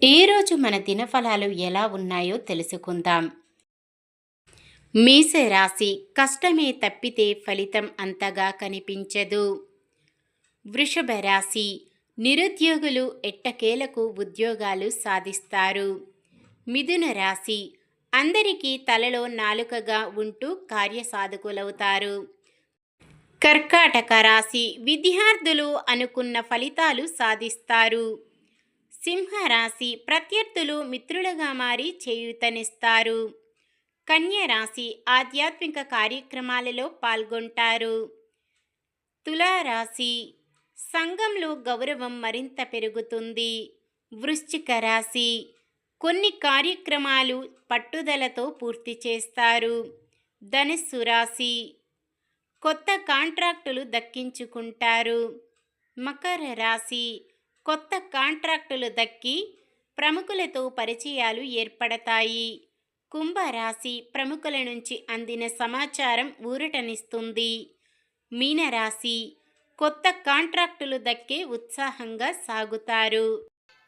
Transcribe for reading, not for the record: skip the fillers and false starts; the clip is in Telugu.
ఈరోజు మన దినఫలాలు ఎలా ఉన్నాయో తెలుసుకుందాం. మేషరాశి కష్టమే తప్పితే ఫలితం అంతగా కనిపించదు. వృషభ రాశి నిరుద్యోగులు ఎట్టకేలకు ఉద్యోగాలు సాధిస్తారు. మిథున రాశి అందరికీ తలలో నాలుకగా ఉంటూ కార్యసాధకులవుతారు. కర్కాటక రాశి విద్యార్థులు అనుకున్న ఫలితాలు సాధిస్తారు. సింహరాశి ప్రత్యర్థులు మిత్రులుగా మారి చేయూతనిస్తారు. కన్య రాశి ఆధ్యాత్మిక కార్యక్రమాలలో పాల్గొంటారు. తులారాశి సంఘంలో గౌరవం మరింత పెరుగుతుంది. వృశ్చిక రాశి కొన్ని కార్యక్రమాలు పట్టుదలతో పూర్తి చేస్తారు. ధనుస్సు రాశి కొత్త కాంట్రాక్టులు దక్కించుకుంటారు. మకర రాశి కొత్త కాంట్రాక్టులు దక్కి ప్రముఖులతో పరిచయాలు ఏర్పడతాయి. కుంభరాశి ప్రముఖుల నుంచి అందిన సమాచారం ఊరటనిస్తుంది. మీనరాశి కొత్త కాంట్రాక్టులు దక్కే ఉత్సాహంగా సాగుతారు.